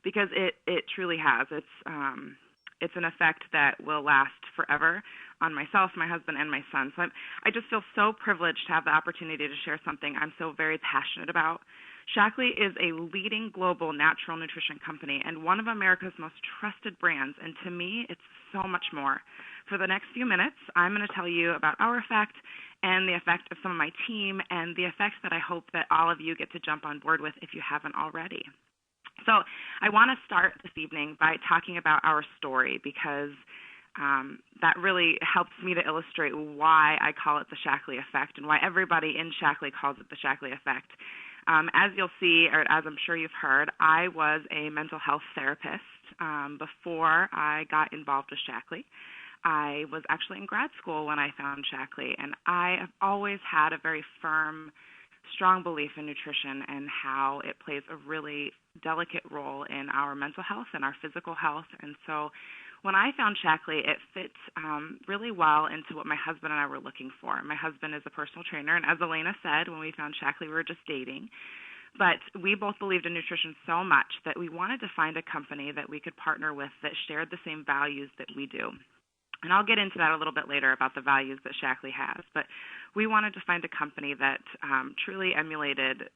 because it truly has. It's an effect that will last forever on myself, my husband, and my son. So I just feel so privileged to have the opportunity to share something I'm so very passionate about. Shaklee is a leading global natural nutrition company and one of America's most trusted brands, and to me, it's so much more. For the next few minutes, I'm going to tell you about our effect and the effect of some of my team and the effects that I hope that all of you get to jump on board with if you haven't already. So I want to start this evening by talking about our story because that really helps me to illustrate why I call it the Shaklee effect and why everybody in Shaklee calls it the Shaklee effect. As you'll see, or as I'm sure you've heard, I was a mental health therapist before I got involved with Shaklee. I was actually in grad school when I found Shaklee, and I have always had a very firm, strong belief in nutrition and how it plays a really delicate role in our mental health and our physical health. And so when I found Shaklee, it fit really well into what my husband and I were looking for. My husband is a personal trainer, and as Elena said, when we found Shaklee, we were just dating. But we both believed in nutrition so much that we wanted to find a company that we could partner with that shared the same values that we do. And I'll get into that a little bit later about the values that Shaklee has. But we wanted to find a company that truly emulated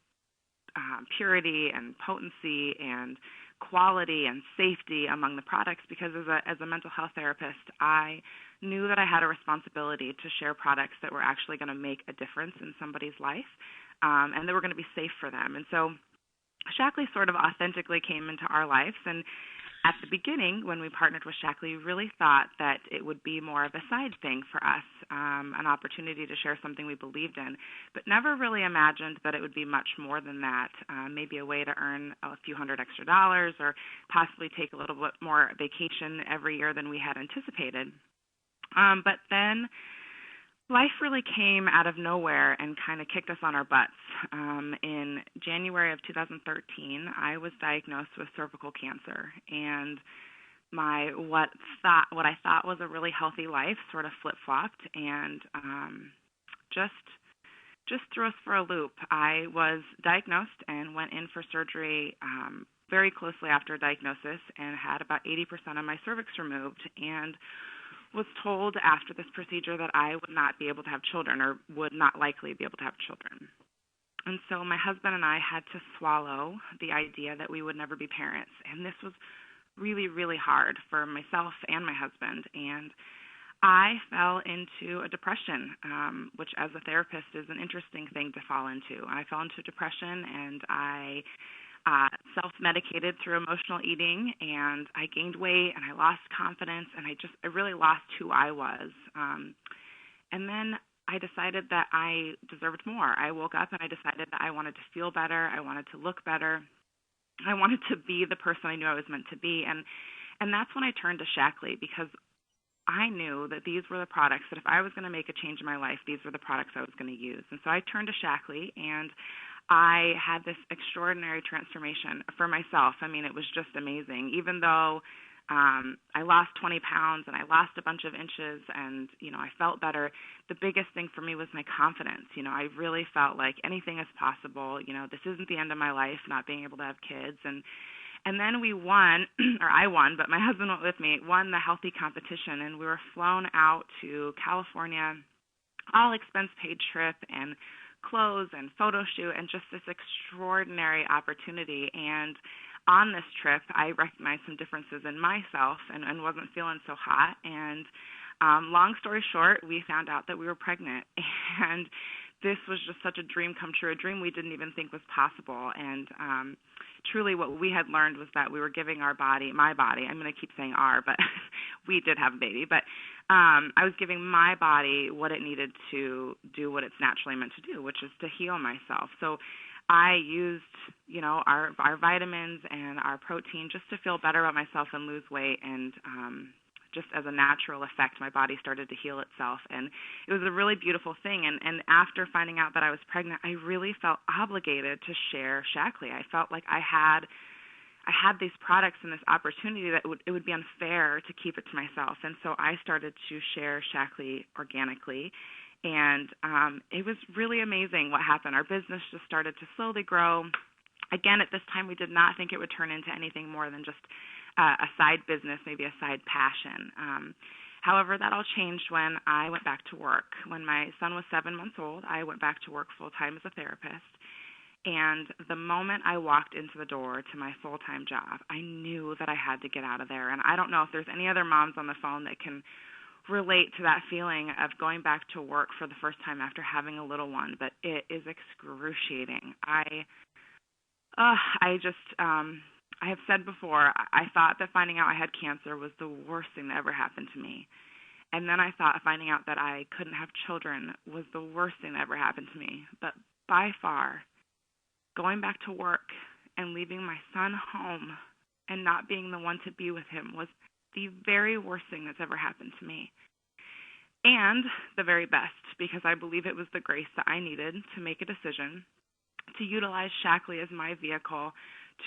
purity and potency and quality and safety among the products, because as a mental health therapist, I knew that I had a responsibility to share products that were actually going to make a difference in somebody's life and that were going to be safe for them. And so Shaklee sort of authentically came into our lives, and at the beginning, when we partnered with Shaklee, we really thought that it would be more of a side thing for us, an opportunity to share something we believed in, but never really imagined that it would be much more than that, maybe a way to earn a few $100 extra or possibly take a little bit more vacation every year than we had anticipated. But then life really came out of nowhere and kind of kicked us on our butts. In January of 2013, I was diagnosed with cervical cancer, and what I thought was a really healthy life sort of flip-flopped and just threw us for a loop. I was diagnosed and went in for surgery very closely after diagnosis and had about 80% of my cervix removed, and was told after this procedure that I would not be able to have children, or would not likely be able to have children. And so my husband and I had to swallow the idea that we would never be parents. And this was really, really hard for myself and my husband. And I fell into a depression, which as a therapist is an interesting thing to fall into. I fell into depression, and I self-medicated through emotional eating, and I gained weight, and I lost confidence, and I really lost who I was. And then I decided that I deserved more. I woke up and I decided that I wanted to feel better. I wanted to look better. I wanted to be the person I knew I was meant to be. And that's when I turned to Shaklee, because I knew that these were the products that if I was going to make a change in my life, these were the products I was going to use. And so I turned to Shaklee, and I had this extraordinary transformation for myself. I mean, it was just amazing. Even though I lost 20 pounds and I lost a bunch of inches and, I felt better, the biggest thing for me was my confidence. I really felt like anything is possible. This isn't the end of my life, not being able to have kids. And then we won, or I won, but my husband went with me, won the healthy competition, and we were flown out to California, all expense paid trip, and clothes and photo shoot, and just this extraordinary opportunity. And on this trip, I recognized some differences in myself and wasn't feeling so hot. And long story short, we found out that we were pregnant. And this was just such a dream come true, a dream we didn't even think was possible. And truly what we had learned was that we were giving my body, I'm going to keep saying our, but we did have a baby, but I was giving my body what it needed to do what it's naturally meant to do, which is to heal myself. So I used, our vitamins and our protein just to feel better about myself and lose weight, and just as a natural effect, my body started to heal itself, and it was a really beautiful thing. And after finding out that I was pregnant, I really felt obligated to share Shaklee. I felt like I had these products and this opportunity that it would be unfair to keep it to myself. And so I started to share Shaklee organically, and it was really amazing what happened. Our business just started to slowly grow. Again, at this time, we did not think it would turn into anything more than just a side business, maybe a side passion. However, that all changed when I went back to work. When my son was 7 months old, I went back to work full-time as a therapist. And the moment I walked into the door to my full-time job, I knew that I had to get out of there. And I don't know if there's any other moms on the phone that can relate to that feeling of going back to work for the first time after having a little one, but it is excruciating. I have said before, I thought that finding out I had cancer was the worst thing that ever happened to me. And then I thought finding out that I couldn't have children was the worst thing that ever happened to me. But by far, going back to work and leaving my son home and not being the one to be with him was the very worst thing that's ever happened to me. And the very best, because I believe it was the grace that I needed to make a decision to utilize Shackley as my vehicle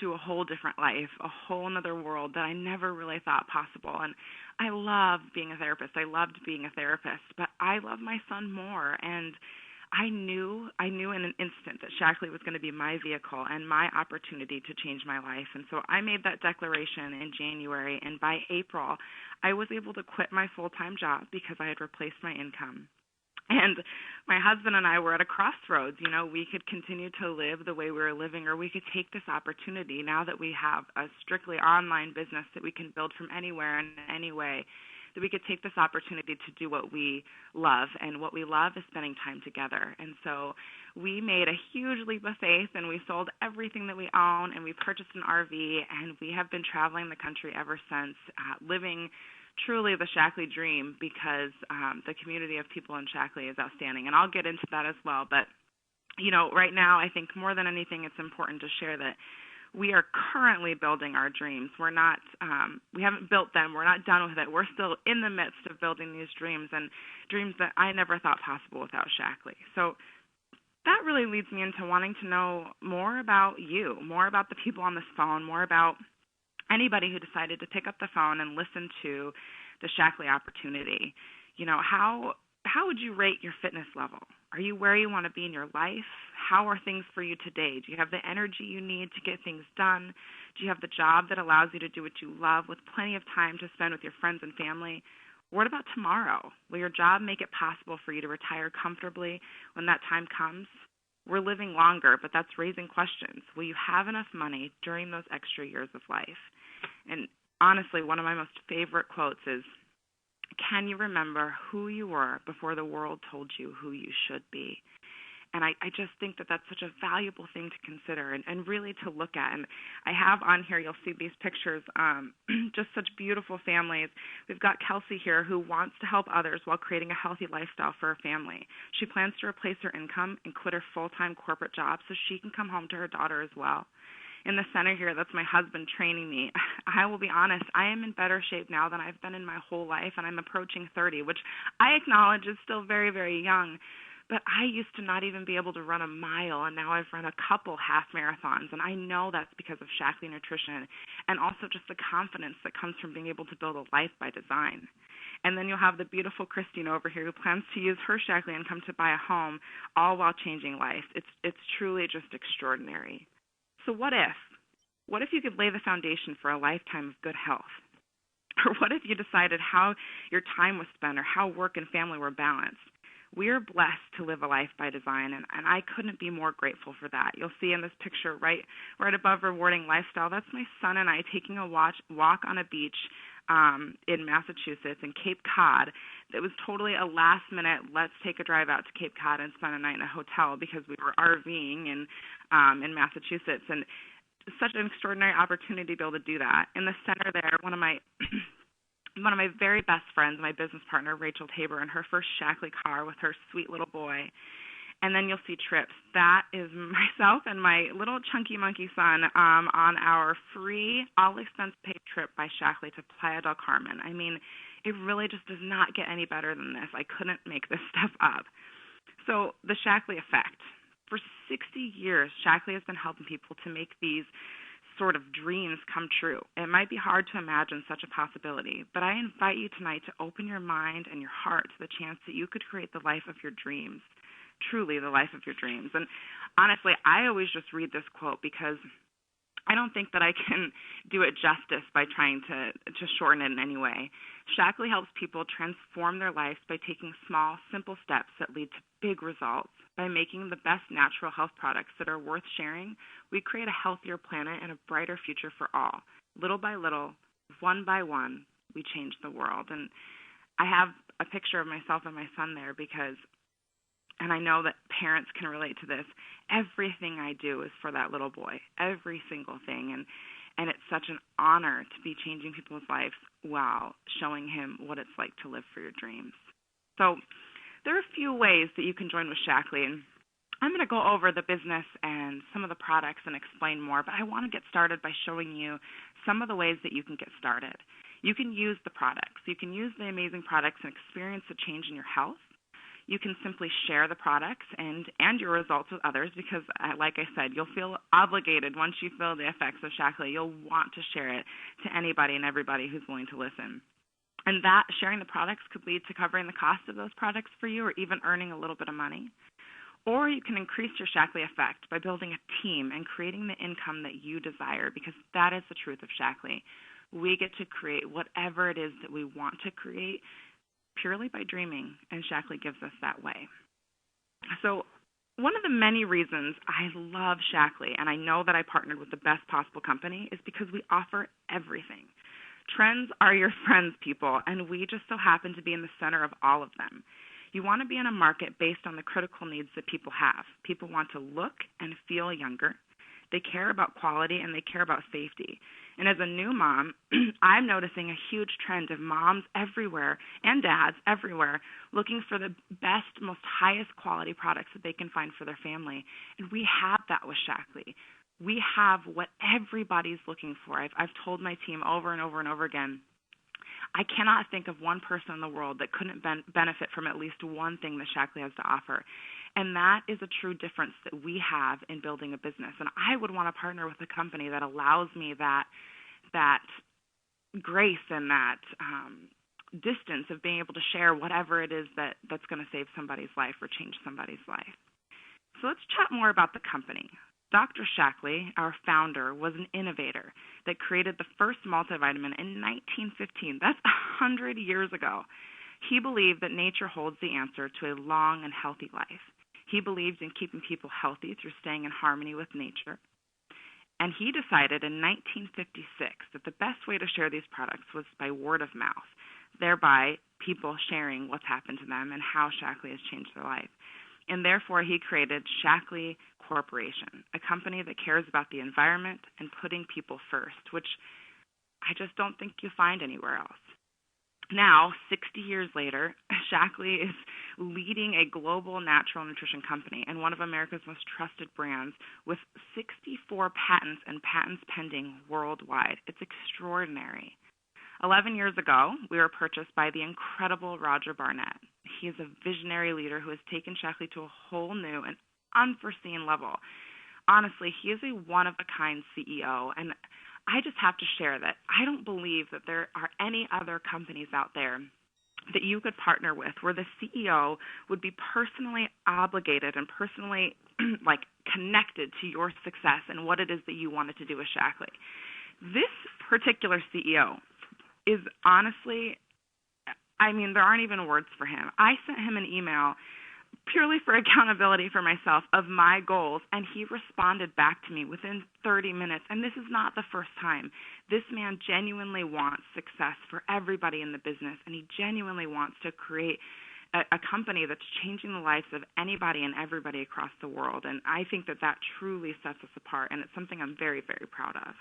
to a whole different life, a whole another world that I never really thought possible. And I love being a therapist. I loved being a therapist, but I love my son more. And I knew in an instant that Shackley was going to be my vehicle and my opportunity to change my life. And so I made that declaration in January, and by April, I was able to quit my full-time job because I had replaced my income. And my husband and I were at a crossroads. You know, we could continue to live the way we were living, or we could take this opportunity now that we have a strictly online business that we can build from anywhere and any way, that we could take this opportunity to do what we love. And what we love is spending time together. And so we made a huge leap of faith, and we sold everything that we own, and we purchased an RV, and we have been traveling the country ever since, living truly the Shackley dream, because the community of people in Shackley is outstanding. And I'll get into that as well. But, you know, right now I think more than anything it's important to share that we are currently building our dreams. We're not, we haven't built them. We're not done with it. We're still in the midst of building these dreams, and dreams that I never thought possible without Shackley. So that really leads me into wanting to know more about you, more about the people on this phone, more about anybody who decided to pick up the phone and listen to the Shackley opportunity. You know, how would you rate your fitness level? Are you where you want to be in your life? How are things for you today? Do you have the energy you need to get things done? Do you have the job that allows you to do what you love with plenty of time to spend with your friends and family? What about tomorrow? Will your job make it possible for you to retire comfortably when that time comes? We're living longer, but that's raising questions. Will you have enough money during those extra years of life? And honestly, one of my most favorite quotes is, can you remember who you were before the world told you who you should be? And I just think that that's such a valuable thing to consider and really to look at. And I have on here, you'll see these pictures, just such beautiful families. We've got Kelsey here who wants to help others while creating a healthy lifestyle for her family. She plans to replace her income and quit her full-time corporate job so she can come home to her daughter as well. In the center here, that's my husband training me. I will be honest, I am in better shape now than I've been in my whole life, and I'm approaching 30, which I acknowledge is still very, very young. But I used to not even be able to run a mile, and now I've run a couple half marathons, and I know that's because of Shackley Nutrition and also just the confidence that comes from being able to build a life by design. And then you'll have the beautiful Christine over here who plans to use her Shackley income to buy a home, all while changing life. It's truly just extraordinary. So what if? What if you could lay the foundation for a lifetime of good health? Or what if you decided how your time was spent or how work and family were balanced? We are blessed to live a life by design, and I couldn't be more grateful for that. You'll see in this picture right above rewarding lifestyle, that's my son and I taking a walk on a beach in Massachusetts, in Cape Cod. It was totally a last-minute, let's take a drive out to Cape Cod and spend a night in a hotel because we were RVing in Massachusetts, and such an extraordinary opportunity to be able to do that. In the center there, one of my very best friends, my business partner, Rachel Tabor, in her first Shackley car with her sweet little boy. And then you'll see trips. That is myself and my little chunky monkey son on our free, all-expense-paid trip by Shackley to Playa del Carmen. I mean, it really just does not get any better than this. I couldn't make this stuff up. So the Shackley effect. For 60 years, Shackley has been helping people to make these sort of dreams come true. It might be hard to imagine such a possibility, but I invite you tonight to open your mind and your heart to the chance that you could create the life of your dreams. truly the life of your dreams. And honestly, I always just read this quote because I don't think that I can do it justice by trying to shorten it in any way. Shackley helps people transform their lives by taking small, simple steps that lead to big results. By making the best natural health products that are worth sharing, we create a healthier planet and a brighter future for all. Little by little, one by one, we change the world. And I have a picture of myself and my son there because, and I know that parents can relate to this, everything I do is for that little boy, every single thing. And it's such an honor to be changing people's lives while showing him what it's like to live for your dreams. So there are a few ways that you can join with Shackley, and I'm going to go over the business and some of the products and explain more, but I want to get started by showing you some of the ways that you can get started. You can use the products. You can use the amazing products and experience a change in your health. You can simply share the products and your results with others because, like I said, you'll feel obligated once you feel the effects of Shackley. You'll want to share it to anybody and everybody who's willing to listen. And that sharing the products could lead to covering the cost of those products for you or even earning a little bit of money. Or you can increase your Shackley effect by building a team and creating the income that you desire because that is the truth of Shackley. We get to create whatever it is that we want to create purely by dreaming, and Shackley gives us that way. So one of the many reasons I love Shackley, and I know that I partnered with the best possible company, is because we offer everything. Trends are your friends, people, and we just so happen to be in the center of all of them. You want to be in a market based on the critical needs that people have. People want to look and feel younger. They care about quality, and they care about safety. And as a new mom, I'm noticing a huge trend of moms everywhere and dads everywhere looking for the best, most highest quality products that they can find for their family. And we have that with Shackley. We have what everybody's looking for. I've told my team over and over and over again, I cannot think of one person in the world that couldn't benefit from at least one thing that Shackley has to offer. And that is a true difference that we have in building a business. And I would want to partner with a company that allows me that grace and that distance of being able to share whatever it is that's going to save somebody's life or change somebody's life. So let's chat more about the company. Dr. Shackley, our founder, was an innovator that created the first multivitamin in 1915. That's 100 years ago. He believed that nature holds the answer to a long and healthy life. He believed in keeping people healthy through staying in harmony with nature. And he decided in 1956 that the best way to share these products was by word of mouth, thereby people sharing what's happened to them and how Shackley has changed their life. And therefore, he created Shackley Corporation, a company that cares about the environment and putting people first, which I just don't think you'll find anywhere else. Now, 60 years later, Shackley is leading a global natural nutrition company and one of America's most trusted brands with 64 patents and patents pending worldwide. It's extraordinary. 11 years ago, we were purchased by the incredible Roger Barnett. He is a visionary leader who has taken Shackley to a whole new and unforeseen level. Honestly, he is a one-of-a-kind CEO, and I just have to share that I don't believe that there are any other companies out there that you could partner with where the CEO would be personally obligated and personally connected to your success and what it is that you wanted to do with Shackley. This particular CEO is honestly, there aren't even words for him. I sent him an email purely for accountability for myself of my goals, and he responded back to me within 30 minutes. And this is not the first time. This man genuinely wants success for everybody in the business, and he genuinely wants to create a company that's changing the lives of anybody and everybody across the world. And I think that truly sets us apart, and it's something I'm very, very proud of.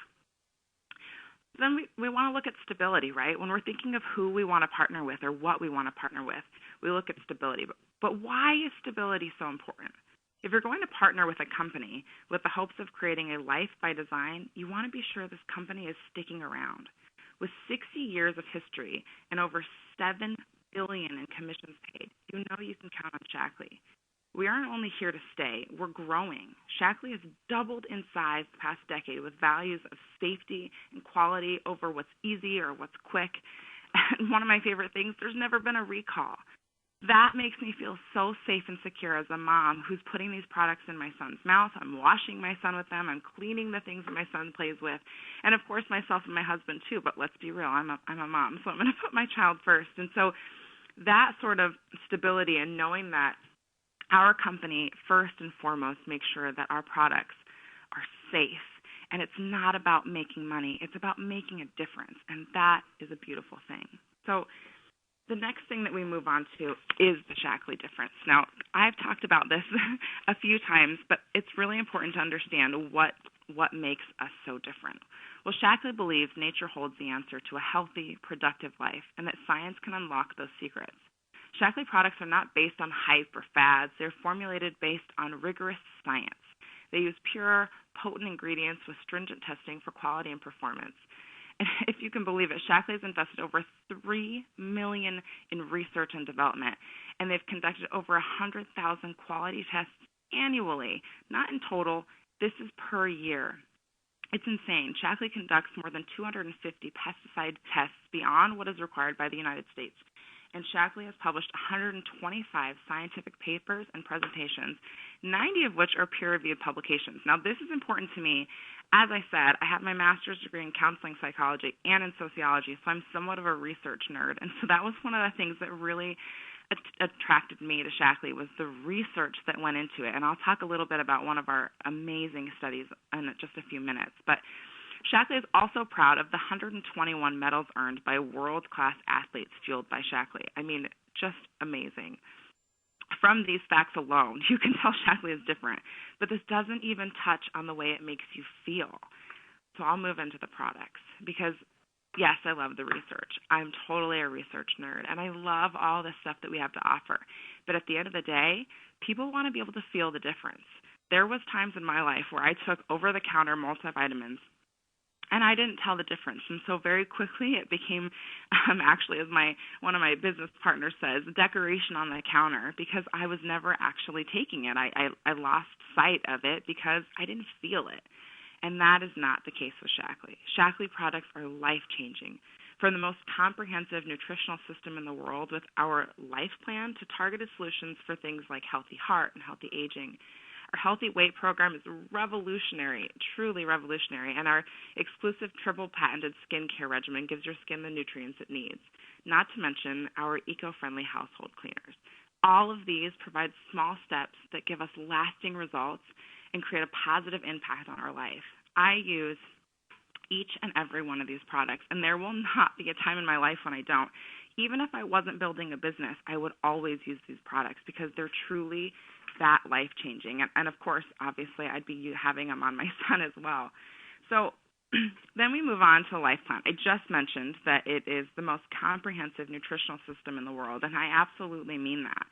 Then we want to look at stability, right? When we're thinking of who we want to partner with or what we want to partner with, we look at stability. But why is stability so important? If you're going to partner with a company with the hopes of creating a life by design, you want to be sure this company is sticking around. With 60 years of history and over $7 billion in commissions paid, you know you can count on Shackley. We aren't only here to stay, we're growing. Shackley has doubled in size the past decade with values of safety and quality over what's easy or what's quick. And one of my favorite things, there's never been a recall. That makes me feel so safe and secure as a mom who's putting these products in my son's mouth. I'm washing my son with them. I'm cleaning the things that my son plays with. And of course myself and my husband too, but let's be real, I'm a mom, so I'm going to put my child first. And so that sort of stability and knowing that our company first and foremost makes sure that our products are safe. And it's not about making money. It's about making a difference. And that is a beautiful thing. So the next thing that we move on to is the Shaklee difference. Now, I've talked about this a few times, but it's really important to understand what makes us so different. Well, Shaklee believes nature holds the answer to a healthy, productive life, and that science can unlock those secrets. Shaklee products are not based on hype or fads. They're formulated based on rigorous science. They use pure, potent ingredients with stringent testing for quality and performance. And if you can believe it, Shaklee has invested over $3 million in research and development, and they've conducted over 100,000 quality tests annually, not in total. This is per year. It's insane. Shaklee conducts more than 250 pesticide tests beyond what is required by the United States. And Shaklee has published 125 scientific papers and presentations, 90 of which are peer-reviewed publications. Now, this is important to me. As I said, I have my master's degree in counseling psychology and in sociology, so I'm somewhat of a research nerd. And so that was one of the things that really attracted me to Shaklee was the research that went into it. And I'll talk a little bit about one of our amazing studies in just a few minutes. But Shaklee is also proud of the 121 medals earned by world-class athletes fueled by Shaklee. I mean, just amazing. From these facts alone, you can tell Shaklee is different. But this doesn't even touch on the way it makes you feel. So I'll move into the products because, yes, I love the research. I'm totally a research nerd, and I love all the stuff that we have to offer. But at the end of the day, people want to be able to feel the difference. There was times in my life where I took over-the-counter multivitamins, and I didn't tell the difference. And so very quickly it became, actually, as one of my business partners says, decoration on the counter because I was never actually taking it. I lost sight of it because I didn't feel it. And that is not the case with Shaklee. Shaklee products are life-changing. From the most comprehensive nutritional system in the world with our life plan to targeted solutions for things like healthy heart and healthy aging. Our Healthy Weight program is revolutionary, truly revolutionary, and our exclusive triple patented skincare regimen gives your skin the nutrients it needs, not to mention our eco-friendly household cleaners. All of these provide small steps that give us lasting results and create a positive impact on our life. I use each and every one of these products, and there will not be a time in my life when I don't. Even if I wasn't building a business, I would always use these products because they're truly that life-changing. And of course, obviously, I'd be having them on my son as well. So then we move on to Life Plan. I just mentioned that it is the most comprehensive nutritional system in the world, and I absolutely mean that.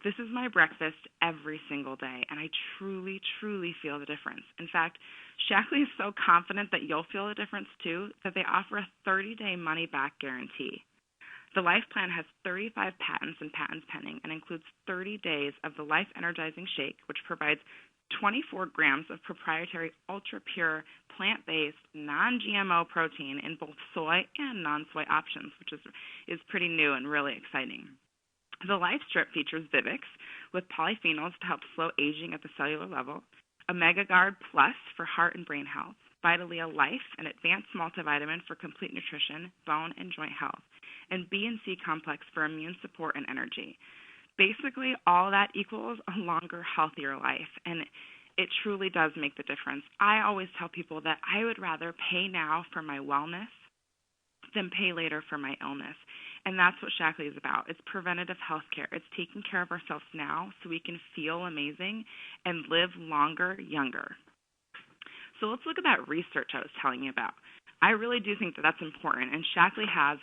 This is my breakfast every single day, and I truly, truly feel the difference. In fact, Shaklee is so confident that you'll feel the difference too that they offer a 30-day money-back guarantee. The Life Plan has 35 patents and patents pending and includes 30 days of the Life Energizing Shake, which provides 24 grams of proprietary ultra-pure, plant-based, non-GMO protein in both soy and non-soy options, which is pretty new and really exciting. The Life Strip features Vivix with polyphenols to help slow aging at the cellular level, Omega Guard Plus for heart and brain health, Vitalea Life, an advanced multivitamin for complete nutrition, bone, and joint health, and B and C complex for immune support and energy. Basically, all that equals a longer, healthier life, and it truly does make the difference. I always tell people that I would rather pay now for my wellness than pay later for my illness, and that's what Shaklee is about. It's preventative health care. It's taking care of ourselves now so we can feel amazing and live longer, younger. So let's look at that research I was telling you about. I really do think that that's important, and Shaklee has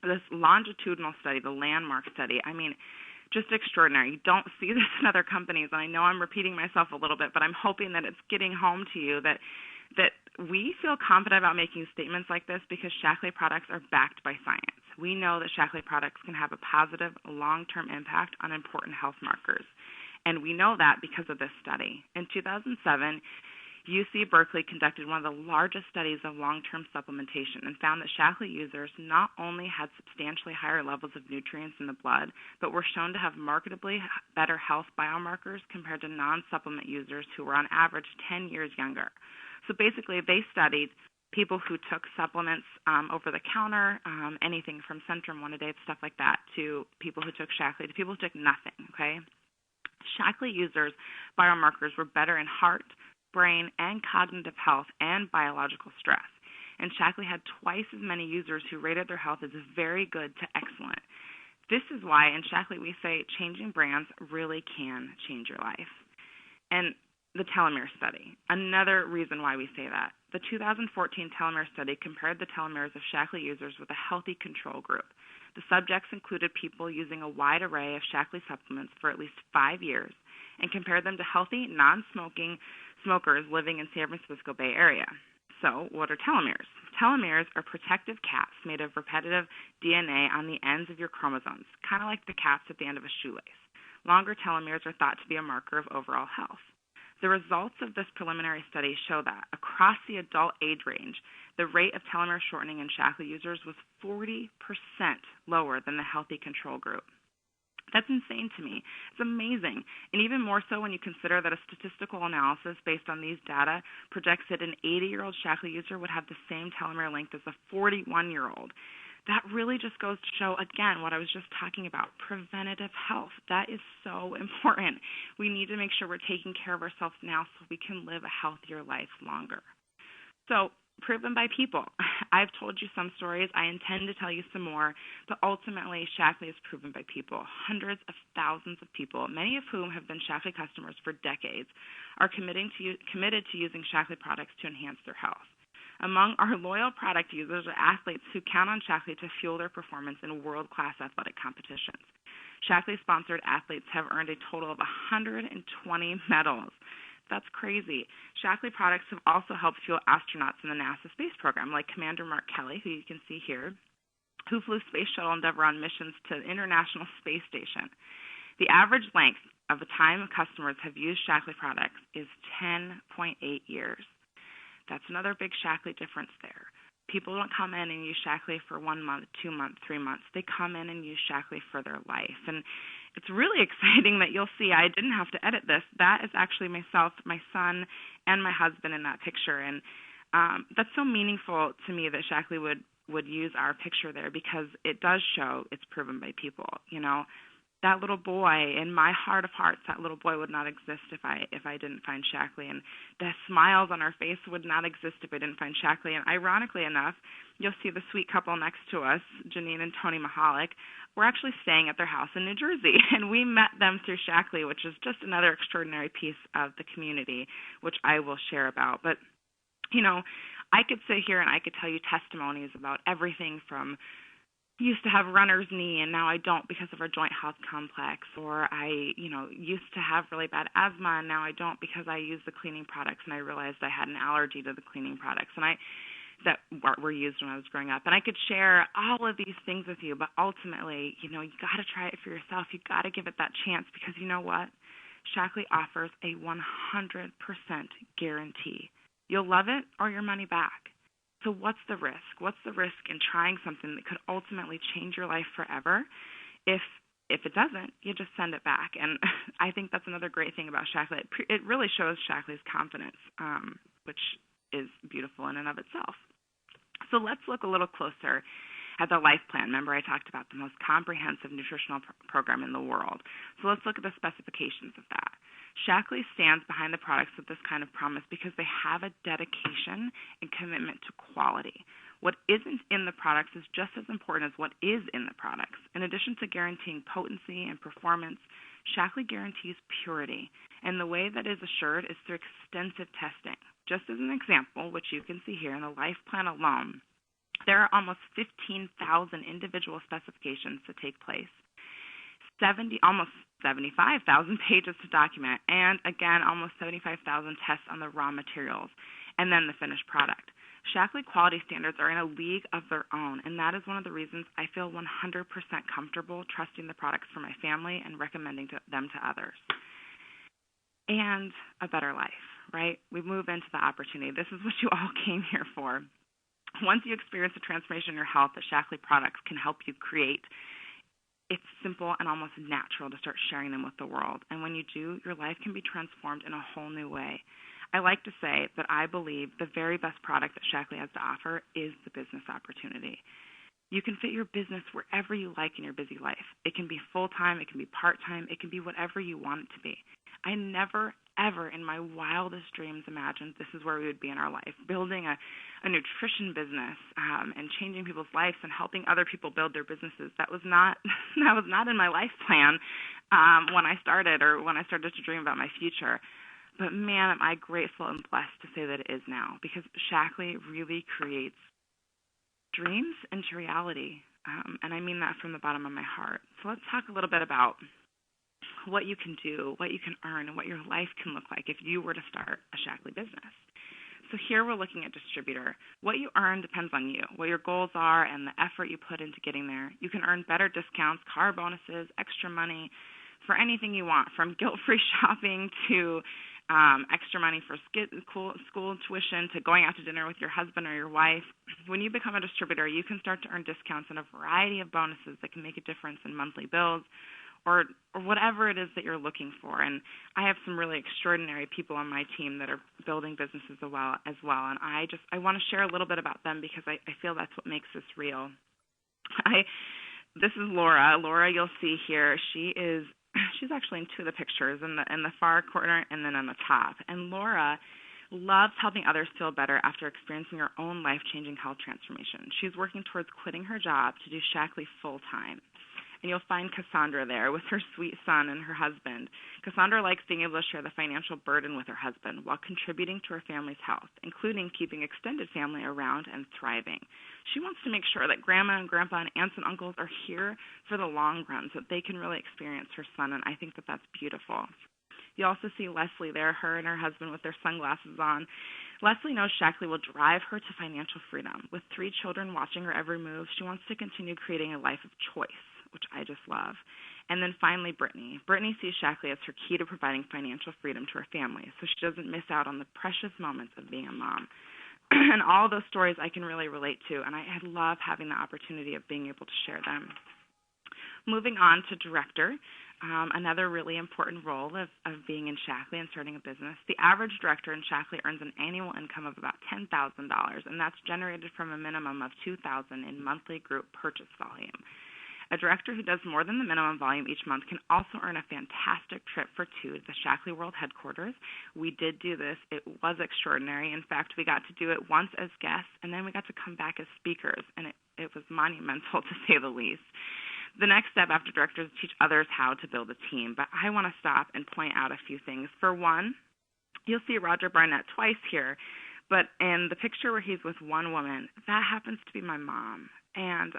this longitudinal study, the landmark study. I mean, just extraordinary. You don't see this in other companies, and I know I'm repeating myself a little bit, but I'm hoping that it's getting home to you that we feel confident about making statements like this because Shaklee products are backed by science. We know that Shaklee products can have a positive long-term impact on important health markers, and we know that because of this study. In 2007, UC Berkeley conducted one of the largest studies of long-term supplementation and found that Shaklee users not only had substantially higher levels of nutrients in the blood, but were shown to have markedly better health biomarkers compared to non-supplement users who were on average 10 years younger. So basically, they studied people who took supplements over the counter, anything from Centrum one a day, stuff like that, to people who took Shaklee, to people who took nothing, okay? Shaklee users' biomarkers were better in heart, brain, and cognitive health and biological stress. And Shaklee had twice as many users who rated their health as very good to excellent. This is why in Shaklee we say changing brands really can change your life. And the telomere study, another reason why we say that. The 2014 telomere study compared the telomeres of Shaklee users with a healthy control group. The subjects included people using a wide array of Shaklee supplements for at least 5 years and compared them to healthy, non-smoking smokers living in San Francisco Bay Area. So, what are telomeres? Telomeres are protective caps made of repetitive DNA on the ends of your chromosomes, kind of like the caps at the end of a shoelace. Longer telomeres are thought to be a marker of overall health. The results of this preliminary study show that across the adult age range, the rate of telomere shortening in Shaklee users was 40% lower than the healthy control group. That's insane to me. It's amazing. And even more so when you consider that a statistical analysis based on these data projects that an 80-year-old Shaklee user would have the same telomere length as a 41-year-old. That really just goes to show, again, what I was just talking about, preventative health. That is so important. We need to make sure we're taking care of ourselves now so we can live a healthier life longer. So, proven by people. I've told you some stories. I intend to tell you some more, but ultimately, Shaklee is proven by people. Hundreds of thousands of people, many of whom have been Shaklee customers for decades, are committed to using Shaklee products to enhance their health. Among our loyal product users are athletes who count on Shaklee to fuel their performance in world-class athletic competitions. Shaklee-sponsored athletes have earned a total of 120 medals. That's crazy. Shaklee products have also helped fuel astronauts in the NASA space program, like Commander Mark Kelly, who you can see here, who flew Space Shuttle Endeavour on missions to the International Space Station. The average length of the time customers have used Shaklee products is 10.8 years. That's another big Shaklee difference there. People don't come in and use Shaklee for 1 month, 2 months, 3 months. They come in and use Shaklee for their life. And it's really exciting that you'll see I didn't have to edit this. That is actually myself, my son, and my husband in that picture. And that's so meaningful to me that Shaklee would use our picture there because it does show it's proven by people. You know, that little boy, in my heart of hearts, that little boy would not exist if I didn't find Shaklee. And the smiles on our face would not exist if I didn't find Shaklee. And ironically enough, you'll see the sweet couple next to us, Janine and Tony Mahalik. We're actually staying at their house in New Jersey, and we met them through Shaklee, which is just another extraordinary piece of the community, which I will share about. But, you know, I could sit here and I could tell you testimonies about everything from used to have runner's knee and now I don't because of our joint health complex, or I, used to have really bad asthma and now I don't because I use the cleaning products and I realized I had an allergy to the cleaning products that were used when I was growing up. And I could share all of these things with you, but ultimately, you got to try it for yourself. You got to give it that chance because you know what? Shaklee offers a 100% guarantee. You'll love it or your money back. So what's the risk? What's the risk in trying something that could ultimately change your life forever? If it doesn't, you just send it back. And I think that's another great thing about Shaklee. It really shows Shaklee's confidence, which is beautiful in and of itself. So let's look a little closer at the life plan. Remember, I talked about the most comprehensive nutritional program in the world. So let's look at the specifications of that. Shaklee stands behind the products with this kind of promise because they have a dedication and commitment to quality. What isn't in the products is just as important as what is in the products. In addition to guaranteeing potency and performance, Shaklee guarantees purity, and the way that is assured is through extensive testing. Just as an example, which you can see here in the life plan alone, there are almost 15,000 individual specifications to take place. Almost 75,000 pages to document, and again, almost 75,000 tests on the raw materials, and then the finished product. Shaklee quality standards are in a league of their own, and that is one of the reasons I feel 100% comfortable trusting the products for my family and recommending them to others. And a better life. right? We move into the opportunity. This is what you all came here for. Once you experience the transformation in your health that Shackley products can help you create, it's simple and almost natural to start sharing them with the world. And when you do, your life can be transformed in a whole new way. I like to say that I believe the very best product that Shackley has to offer is the business opportunity. You can fit your business wherever you like in your busy life. It can be full-time, it can be part-time, it can be whatever you want it to be. I never, ever in my wildest dreams imagined this is where we would be in our life, building a nutrition business and changing people's lives and helping other people build their businesses. That was not in my life plan when I started to dream about my future. But man, am I grateful and blessed to say that it is now, because Shackley really creates dreams into reality, and I mean that from the bottom of my heart. So let's talk a little bit about what you can do, what you can earn, and what your life can look like if you were to start a Shackley business. So here we're looking at distributor. What you earn depends on you, what your goals are, and the effort you put into getting there. You can earn better discounts, car bonuses, extra money for anything you want, from guilt-free shopping to extra money for school tuition to going out to dinner with your husband or your wife. When you become a distributor, you can start to earn discounts and a variety of bonuses that can make a difference in monthly bills or whatever it is that you're looking for. And I have some really extraordinary people on my team that are building businesses as well. And I want to share a little bit about them because I feel that's what makes this real. This is Laura. Laura, you'll see here, she's actually in two of the pictures, in the far corner and then on the top. And Laura loves helping others feel better after experiencing her own life-changing health transformation. She's working towards quitting her job to do Shackley full-time. And you'll find Cassandra there with her sweet son and her husband. Cassandra likes being able to share the financial burden with her husband while contributing to her family's health, including keeping extended family around and thriving. She wants to make sure that grandma and grandpa and aunts and uncles are here for the long run so that they can really experience her son, and I think that that's beautiful. You also see Leslie there, her and her husband with their sunglasses on. Leslie knows Shackley will drive her to financial freedom. With 3 children watching her every move, she wants to continue creating a life of choice, which I just love. And then finally, Brittany. Brittany sees Shackley as her key to providing financial freedom to her family, so she doesn't miss out on the precious moments of being a mom. And all those stories I can really relate to, and I love having the opportunity of being able to share them. Moving on to director, another really important role of being in Shackley and starting a business. The average director in Shackley earns an annual income of about $10,000, and that's generated from a minimum of $2,000 in monthly group purchase volume. A director who does more than the minimum volume each month can also earn a fantastic trip for 2 to the Shackley World headquarters. We did do this. It was extraordinary. In fact, we got to do it once as guests, and then we got to come back as speakers, and it was monumental, to say the least. The next step after directors is to teach others how to build a team, but I want to stop and point out a few things. For one, you'll see Roger Barnett twice here, but in the picture where he's with one woman, that happens to be my mom. And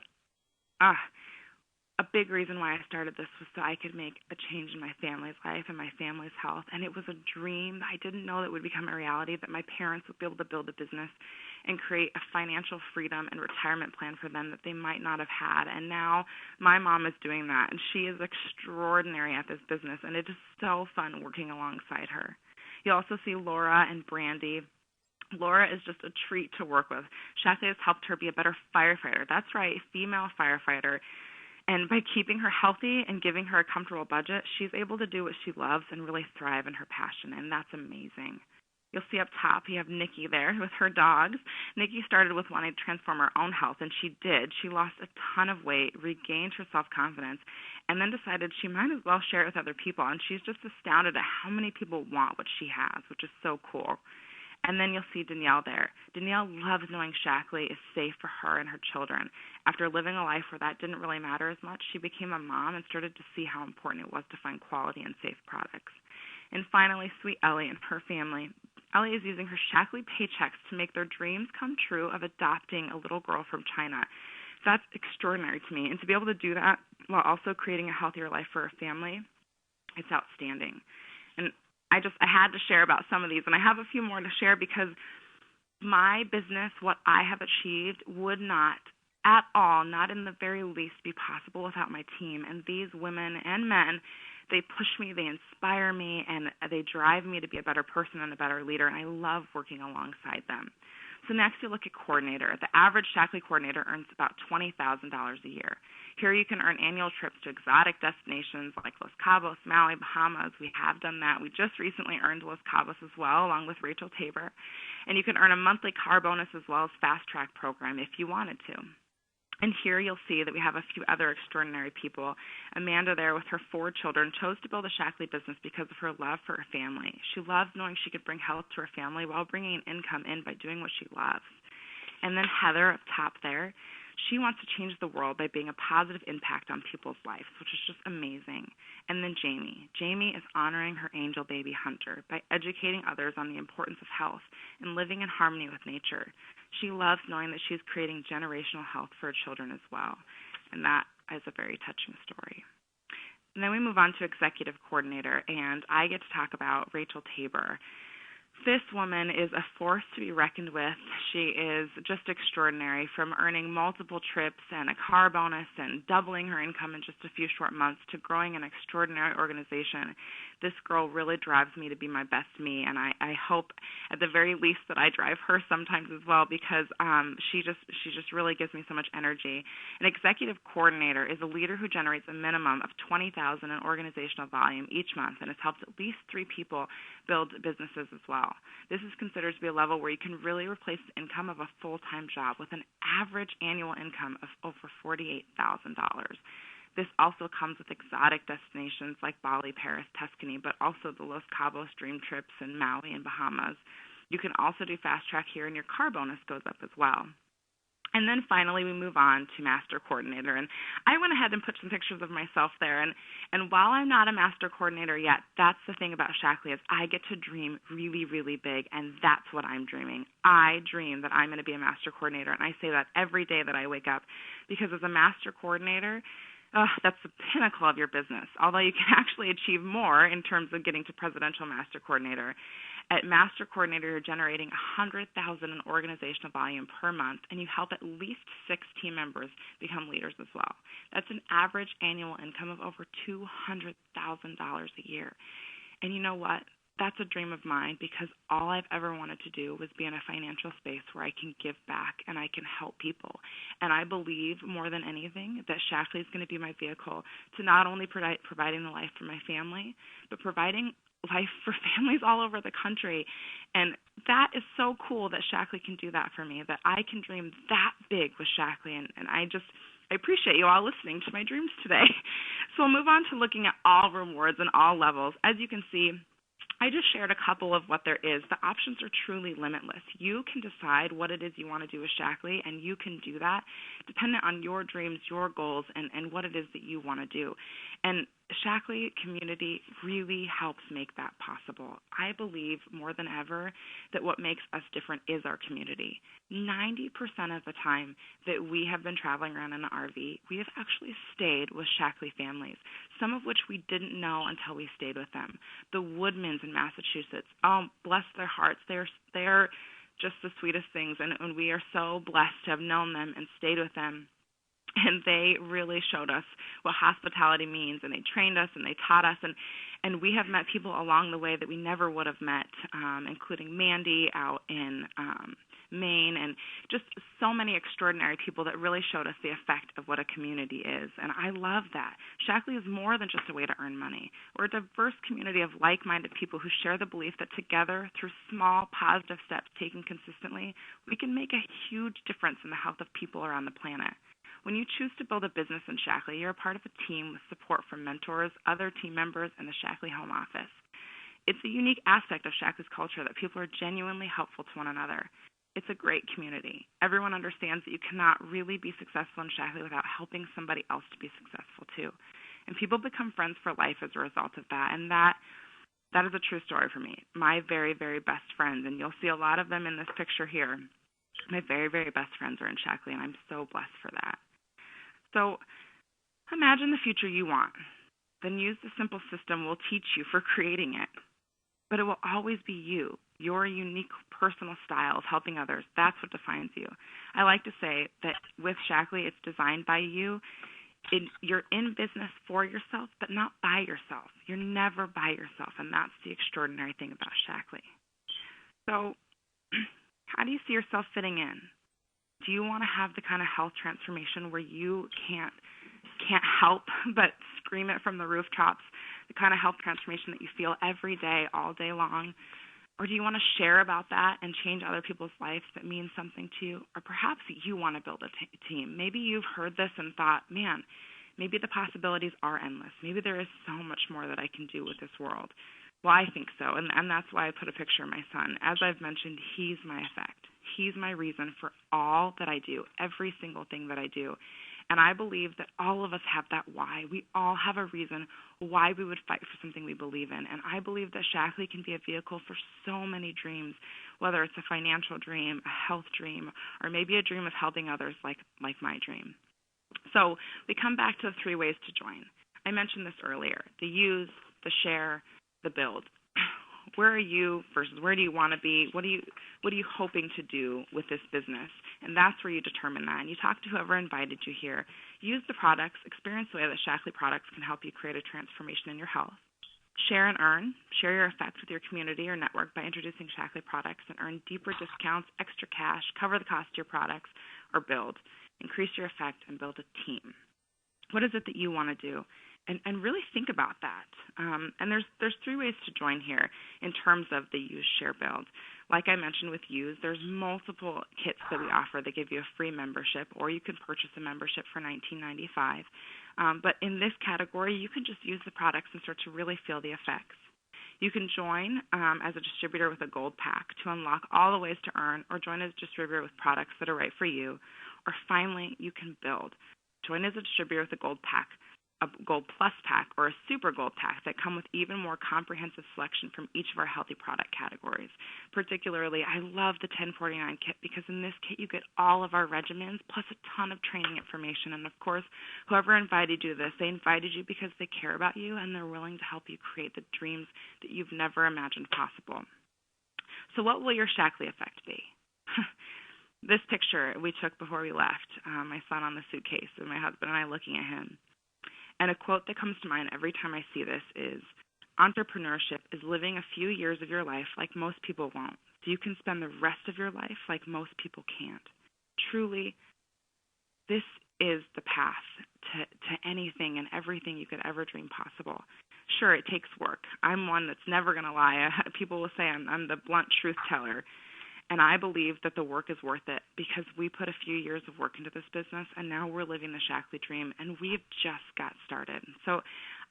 a big reason why I started this was so I could make a change in my family's life and my family's health. And it was a dream that I didn't know that would become a reality, that my parents would be able to build a business and create a financial freedom and retirement plan for them that they might not have had. And now my mom is doing that, and she is extraordinary at this business, and it is so fun working alongside her. You also see Laura and Brandy. Laura is just a treat to work with. Shackley has helped her be a better firefighter. That's right, female firefighter. And by keeping her healthy and giving her a comfortable budget, she's able to do what she loves and really thrive in her passion, and that's amazing. You'll see up top, you have Nikki there with her dogs. Nikki started with wanting to transform her own health, and she did. She lost a ton of weight, regained her self-confidence, and then decided she might as well share it with other people, and she's just astounded at how many people want what she has, which is so cool. And then you'll see Danielle there. Danielle loves knowing Shackley is safe for her and her children. After living a life where that didn't really matter as much, she became a mom and started to see how important it was to find quality and safe products. And finally, sweet Ellie and her family. Ellie is using her Shackley paychecks to make their dreams come true of adopting a little girl from China. That's extraordinary to me. And to be able to do that while also creating a healthier life for her family, it's outstanding. And I had to share about some of these, and I have a few more to share because my business, what I have achieved, would not at all, not in the very least, be possible without my team. And these women and men, They push me, they inspire me, and they drive me to be a better person and a better leader, and I love working alongside them. So next you look at coordinator. The average Shaklee coordinator earns about $20,000 a year. Here you can earn annual trips to exotic destinations like Los Cabos, Maui, Bahamas. We have done that. We just recently earned Los Cabos as well, along with Rachel Tabor. And you can earn a monthly car bonus as well as fast track program if you wanted to. And here you'll see that we have a few other extraordinary people. Amanda there with her 4 children chose to build a Shaklee business because of her love for her family. She loves knowing she could bring health to her family while bringing an income in by doing what she loves. And then Heather up top there, she wants to change the world by being a positive impact on people's lives, which is just amazing. And then Jamie. Jamie is honoring her angel baby Hunter by educating others on the importance of health and living in harmony with nature. She loves knowing that she's creating generational health for her children as well, and that is a very touching story. And then we move on to executive coordinator, and I get to talk about Rachel Tabor. This woman is a force to be reckoned with. She is just extraordinary, from earning multiple trips and a car bonus and doubling her income in just a few short months to growing an extraordinary organization. This girl really drives me to be my best me, and I hope at the very least that I drive her sometimes as well, because she just really gives me so much energy. An executive coordinator is a leader who generates a minimum of $20,000 in organizational volume each month and has helped at least 3 people build businesses as well. This is considered to be a level where you can really replace the income of a full-time job with an average annual income of over $48,000. This also comes with exotic destinations like Bali, Paris, Tuscany, but also the Los Cabos dream trips in Maui and Bahamas. You can also do fast track here, and your car bonus goes up as well. And then finally, we move on to master coordinator. And I went ahead and put some pictures of myself there. And while I'm not a master coordinator yet, that's the thing about Shaklee is I get to dream really, really big, and that's what I'm dreaming. I dream that I'm going to be a master coordinator, and I say that every day that I wake up, because as a master coordinator, that's the pinnacle of your business, although you can actually achieve more in terms of getting to presidential master coordinator. At master coordinator, you're generating $100,000 in organizational volume per month, and you help at least 6 team members become leaders as well. That's an average annual income of over $200,000 a year. And you know what? That's a dream of mine, because all I've ever wanted to do was be in a financial space where I can give back and I can help people. And I believe more than anything that Shaklee is going to be my vehicle to not only providing the life for my family, but providing life for families all over the country. And that is so cool that Shaklee can do that for me, that I can dream that big with Shaklee. And I appreciate you all listening to my dreams today. So we'll move on to looking at all rewards and all levels. As you can see, I just shared a couple of what there is. The options are truly limitless. You can decide what it is you want to do with Shaklee, and you can do that dependent on your dreams, your goals, and what it is that you want to do. And Shaklee community really helps make that possible. I believe more than ever that what makes us different is our community. 90% of the time that we have been traveling around in an RV, we have actually stayed with Shaklee families, some of which we didn't know until we stayed with them. The Woodmans in Massachusetts, oh, bless their hearts, they're just the sweetest things, and we are so blessed to have known them and stayed with them. And they really showed us what hospitality means, and they trained us and they taught us, and we have met people along the way that we never would have met, including Mandy out in Maine, and just so many extraordinary people that really showed us the effect of what a community is. And I love that. Shaklee is more than just a way to earn money. We're a diverse community of like-minded people who share the belief that together, through small positive steps taken consistently, we can make a huge difference in the health of people around the planet. When you choose to build a business in Shaklee, you're a part of a team with support from mentors, other team members, and the Shaklee home office. It's a unique aspect of Shaklee's culture that people are genuinely helpful to one another. It's a great community. Everyone understands that you cannot really be successful in Shaklee without helping somebody else to be successful too. And people become friends for life as a result of that. And that is a true story for me. My very, very best friends, and you'll see a lot of them in this picture here, my very, very best friends are in Shaklee, and I'm so blessed for that. So imagine the future you want. Then use the simple system we'll teach you for creating it. But it will always be you, your unique personal style of helping others. That's what defines you. I like to say that with Shaklee, it's designed by you, you're in business for yourself, but not by yourself. You're never by yourself, and that's the extraordinary thing about Shackley. So how do you see yourself fitting in? Do you want to have the kind of health transformation where you can't help but scream it from the rooftops, the kind of health transformation that you feel every day, all day long? Or do you want to share about that and change other people's lives that means something to you? Or perhaps you want to build a team. Maybe you've heard this and thought, man, maybe the possibilities are endless. Maybe there is so much more that I can do with this world. Well, I think so, and that's why I put a picture of my son. As I've mentioned, he's my effect. He's my reason for all that I do, every single thing that I do. And I believe that all of us have that why. We all have a reason why we would fight for something we believe in. And I believe that Shackley can be a vehicle for so many dreams, whether it's a financial dream, a health dream, or maybe a dream of helping others like my dream. So we come back to the 3 ways to join. I mentioned this earlier, the use, the share, the build. Where are you versus where do you want to be? What are you hoping to do with this business? And that's where you determine that. And you talk to whoever invited you here. Use the products, experience the way that Shackley products can help you create a transformation in your health. Share and earn. Share your effect with your community or network by introducing Shackley products and earn deeper discounts, extra cash, cover the cost of your products, or build. Increase your effect and build a team. What is it that you want to do? And really think about that. And there's 3 ways to join here in terms of the use, share, build. Like I mentioned with use, there's multiple kits that we offer that give you a free membership, or you can purchase a membership for $19.95. But in this category, you can just use the products and start to really feel the effects. You can join as a distributor with a gold pack to unlock all the ways to earn, or join as a distributor with products that are right for you. Or finally, you can build. Join as a distributor with a gold pack, a Gold Plus pack, or a Super Gold pack that come with even more comprehensive selection from each of our healthy product categories. Particularly, I love the 1049 kit because in this kit you get all of our regimens plus a ton of training information. And of course, whoever invited you to this, they invited you because they care about you and they're willing to help you create the dreams that you've never imagined possible. So what will your Shackley effect be? This picture we took before we left, my son on the suitcase and my husband and I looking at him. And a quote that comes to mind every time I see this is, entrepreneurship is living a few years of your life like most people won't, so you can spend the rest of your life like most people can't. Truly, this is the path to anything and everything you could ever dream possible. Sure, it takes work. I'm one that's never going to lie. People will say I'm the blunt truth teller. And I believe that the work is worth it because we put a few years of work into this business, and now we're living the Shackley dream, and we've just got started. So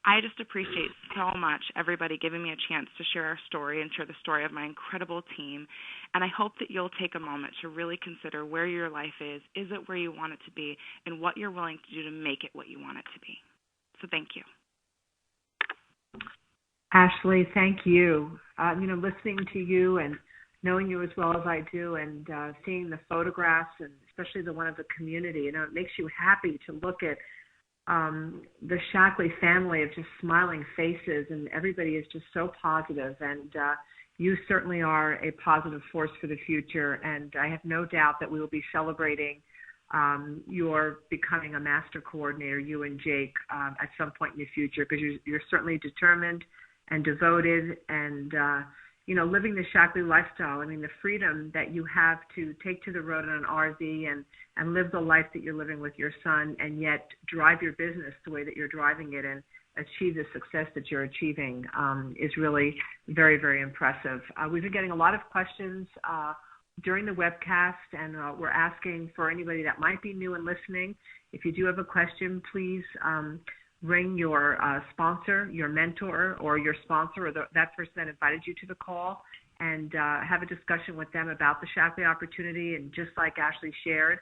I just appreciate so much everybody giving me a chance to share our story and share the story of my incredible team. And I hope that you'll take a moment to really consider where your life is it where you want it to be, and what you're willing to do to make it what you want it to be. So thank you. Ashley, thank you. Listening to you and knowing you as well as I do, and seeing the photographs, and especially the one of the community, it makes you happy to look at the Shackley family of just smiling faces, and everybody is just so positive, and you certainly are a positive force for the future, and I have no doubt that we will be celebrating your becoming a master coordinator, you and Jake, at some point in the future, because you're certainly determined and devoted, and living the Shackley lifestyle. I mean, the freedom that you have to take to the road in an RV and live the life that you're living with your son, and yet drive your business the way that you're driving it and achieve the success that you're achieving is really very, very impressive. We've been getting a lot of questions during the webcast, and we're asking for anybody that might be new and listening, if you do have a question, please ring your sponsor, your mentor, or your sponsor, or that person that invited you to the call, and have a discussion with them about the Shackley opportunity. And just like Ashley shared,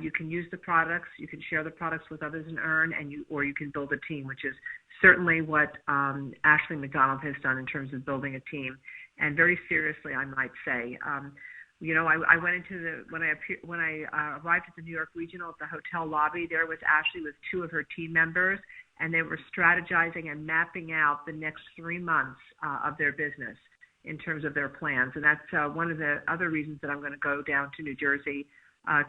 you can use the products, you can share the products with others and earn, or you can build a team, which is certainly what Ashley McDonald has done in terms of building a team. And very seriously, I might say, I went into when I arrived at the New York Regional at the hotel lobby. There was Ashley with 2 of her team members, and they were strategizing and mapping out the next 3 months of their business in terms of their plans. And that's one of the other reasons that I'm going to go down to New Jersey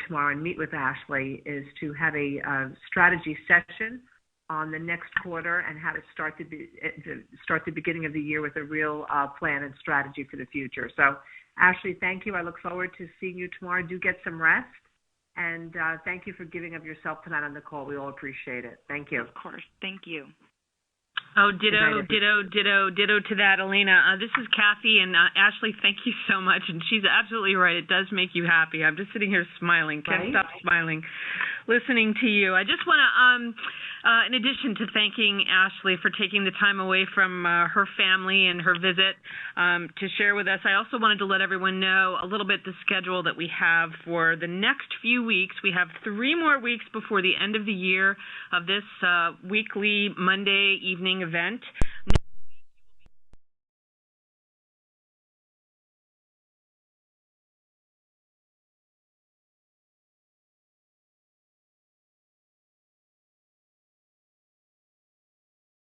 tomorrow and meet with Ashley is to have a strategy session on the next quarter and how to start the beginning of the year with a real plan and strategy for the future. So, Ashley, thank you. I look forward to seeing you tomorrow. Do get some rest. And thank you for giving of yourself tonight on the call. We all appreciate it. Thank you. Of course. Thank you. Oh, ditto to that, Elena. This is Kathy, and Ashley, thank you so much. And she's absolutely right. It does make you happy. I'm just sitting here smiling. Can't stop smiling listening to you. I just want to, in addition to thanking Ashley for taking the time away from her family and her visit to share with us, I also wanted to let everyone know a little bit the schedule that we have for the next few weeks. We have 3 more weeks before the end of the year of this weekly Monday evening event.